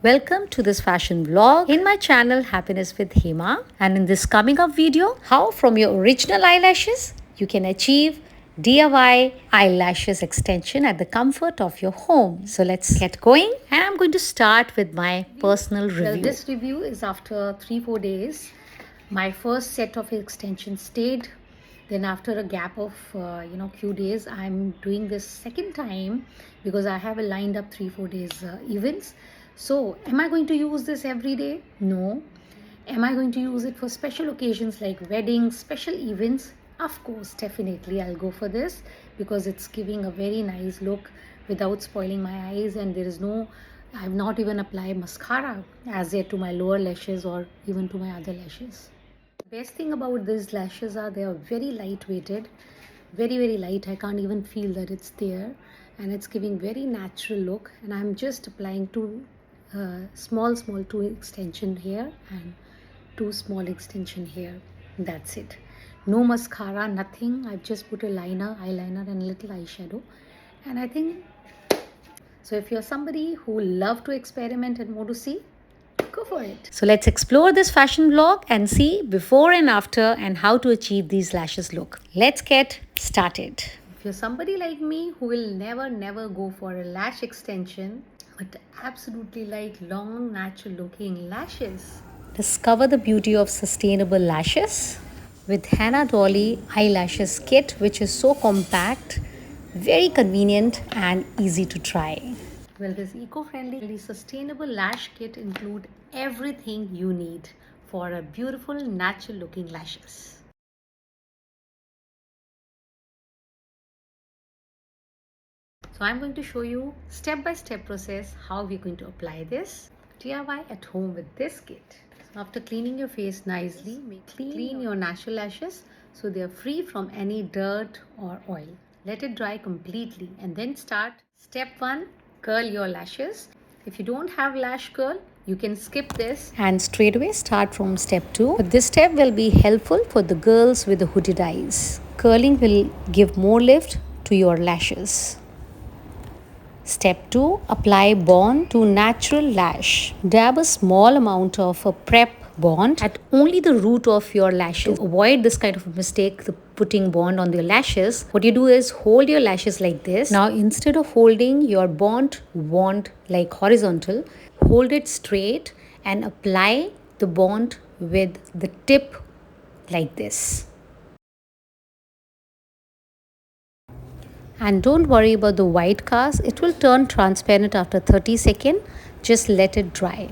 Welcome to this fashion vlog in my channel Happiness with Hema, and in this coming up video, how from your original eyelashes you can achieve DIY eyelashes extension at the comfort of your home. So let's get going, and I'm going to start with my personal review. Well, this review is after 3-4 days. My first set of extensions stayed. Then after a gap of few days, I'm doing this second time because I have a lined up 3-4 days events. So am I going to use this every day? No. Am I going to use it for special occasions like weddings, special events? Of course, definitely I'll go for this because it's giving a very nice look without spoiling my eyes, and there is no, I've not even applied mascara as yet to my lower lashes or even to my other lashes. Best thing about these lashes are they are very light weighted, very light. I can't even feel that it's there, and it's giving very natural look. And I'm just applying two small two extension here and two small extension here. That's it. No mascara, nothing. I've just put a eyeliner and a little eyeshadow, and I think so. If you're somebody who love to experiment and want to see, go for it. So let's explore this fashion vlog and see before and after and how to achieve these lashes look. Let's get started. If you're somebody like me who will never go for a lash extension but absolutely like long natural looking lashes, discover the beauty of sustainable lashes with HanaDolly eyelashes kit, which is so compact, very convenient and easy to try. Well, this eco-friendly, sustainable lash kit includes everything you need for a beautiful, natural-looking lashes. So I'm going to show you step-by-step process how we're going to apply this DIY at home with this kit. So after cleaning your face nicely, clean your natural lashes so they are free from any dirt or oil. Let it dry completely and then start step 1. Curl your lashes. If you don't have lash curl, you can skip this and straight away start from step 2. But this step will be helpful for the girls with the hooded eyes. Curling will give more lift to your lashes. Step 2. Apply bond to natural lash. Dab a small amount of a prep bond at only the root of your lashes. To avoid this kind of a mistake, the putting bond on your lashes, what you do is hold your lashes like this. Now instead of holding your bond like horizontal, hold it straight and apply the bond with the tip like this. And don't worry about the white cast, it will turn transparent after 30 seconds. Just let it dry.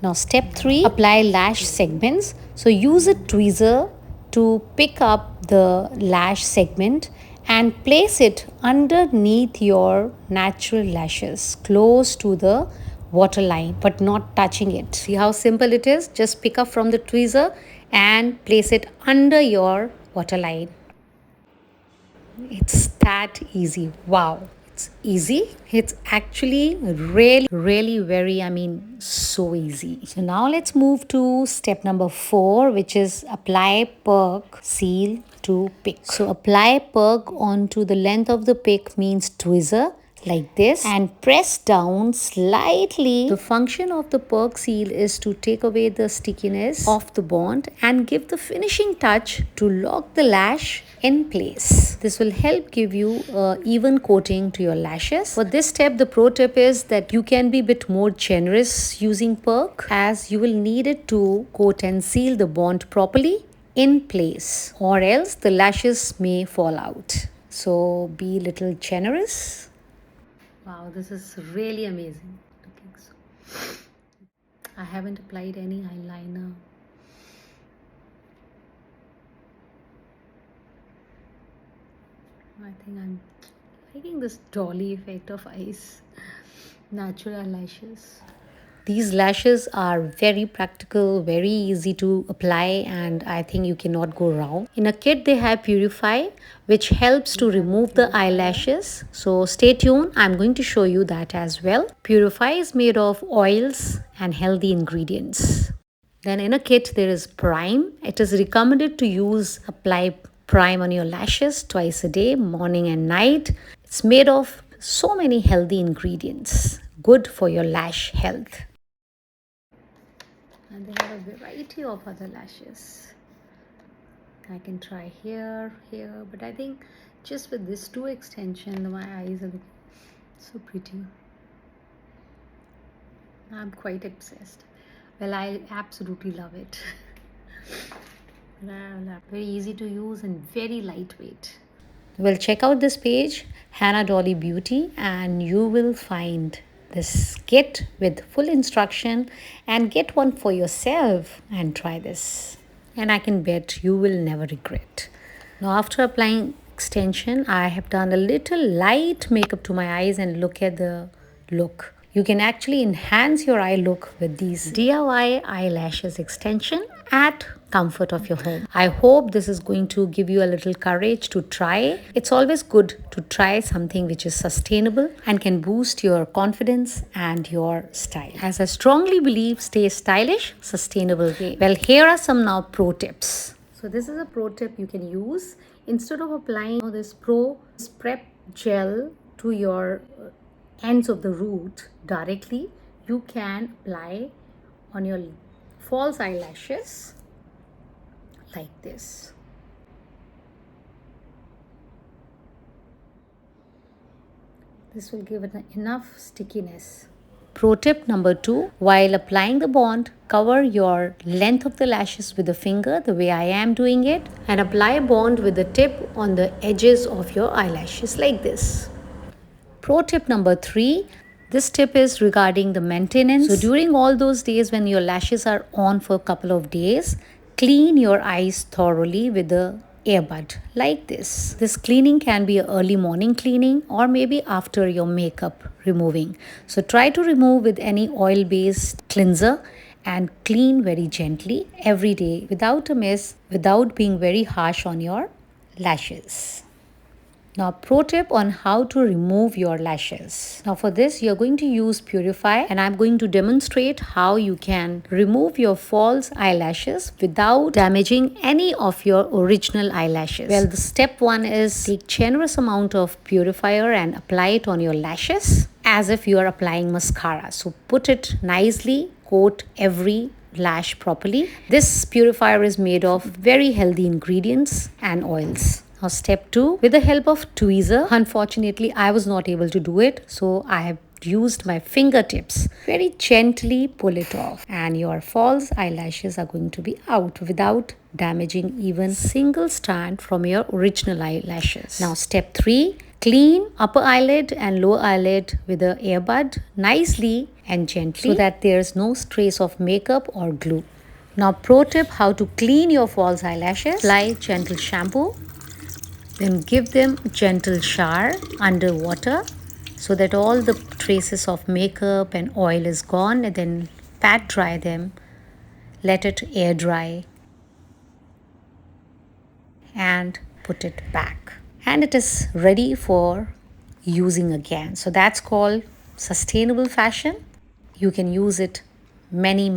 Now step 3, apply lash segments. So use a tweezer to pick up the lash segment and place it underneath your natural lashes, close to the waterline but not touching it. See how simple it is? Just pick up from the tweezer and place it under your waterline. It's that easy. Wow. It's easy. It's actually really very, so easy. So now let's move to step number 4, which is apply perk seal to pick. So apply perk onto the length of the pick means tweezer like this and press down slightly. The function of the perk seal is to take away the stickiness of the bond and give the finishing touch to lock the lash in place. This will help give you an even coating to your lashes. For this step, the pro tip is that you can be a bit more generous using perk, as you will need it to coat and seal the bond properly in place, or else the lashes may fall out. So be a little generous. Wow, this is really amazing looking. So I haven't applied any eyeliner. I think I'm liking this dolly effect of eyes. Natural eyelashes. These lashes are very practical, very easy to apply, and I think you cannot go wrong. In a kit, they have Purify, which helps to remove the eyelashes. So stay tuned. I'm going to show you that as well. Purify is made of oils and healthy ingredients. Then in a kit, there is Prime. It is recommended to apply Prime on your lashes twice a day, morning and night. It's made of so many healthy ingredients, good for your lash health. And they have a variety of other lashes. I can try here, but I think just with this two extension, my eyes are so pretty. I'm quite obsessed. Well, I absolutely love it. Very easy to use and very lightweight. Well, check out this page, HanaDolly Beauty, and you will find this kit with full instruction, and get one for yourself and try this. And I can bet you will never regret. Now, after applying extension, I have done a little light makeup to my eyes, and look at the look. You can actually enhance your eye look with these DIY eyelashes extension at comfort of your home. I hope this is going to give you a little courage to try. It's always good to try something which is sustainable and can boost your confidence and your style. As I strongly believe, stay stylish, sustainable way. Well, here are some now pro tips. So this is a pro tip you can use. Instead of applying this prep gel to your ends of the root directly, you can apply on your false eyelashes like this. This will give it enough stickiness. Pro tip number 2, while applying the bond, cover your length of the lashes with the finger the way I am doing it, and apply bond with the tip on the edges of your eyelashes like this. Pro tip number 3, this tip is regarding the maintenance. So during all those days when your lashes are on for a couple of days, clean your eyes thoroughly with the earbud like this. This cleaning can be an early morning cleaning or maybe after your makeup removing. So try to remove with any oil-based cleanser and clean very gently every day without a mess, without being very harsh on your lashes. Now, pro tip on how to remove your lashes. Now for this, you're going to use Purify, and I'm going to demonstrate how you can remove your false eyelashes without damaging any of your original eyelashes. Well, the step 1 is take generous amount of purifier and apply it on your lashes as if you are applying mascara. So put it nicely, coat every lash properly. This purifier is made of very healthy ingredients and oils. Now step 2, with the help of tweezer. Unfortunately, I was not able to do it, so I have used my fingertips. Very gently pull it off, and your false eyelashes are going to be out without damaging even single strand from your original eyelashes. Now step 3, clean upper eyelid and lower eyelid with the earbud nicely and gently so that there's no trace of makeup or glue. Now pro tip how to clean your false eyelashes. Apply gentle shampoo. Then give them a gentle shower under water so that all the traces of makeup and oil is gone, and then pat dry them. Let it air dry and put it back. And it is ready for using again. So that's called sustainable fashion. You can use it many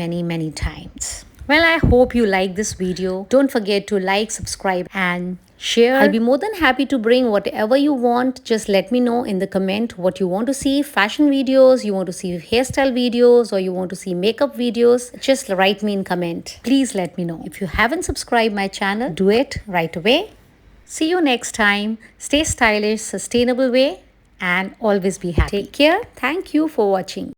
times. Well, I hope you like this video. Don't forget to like, subscribe and share. I'll be more than happy to bring whatever you want. Just let me know in the comment what you want to see. Fashion videos, you want to see hairstyle videos, or you want to see makeup videos. Just write me in comment. Please let me know. If you haven't subscribed my channel, do it right away. See you next time. Stay stylish, sustainable way, and always be happy. Take care. Thank you for watching.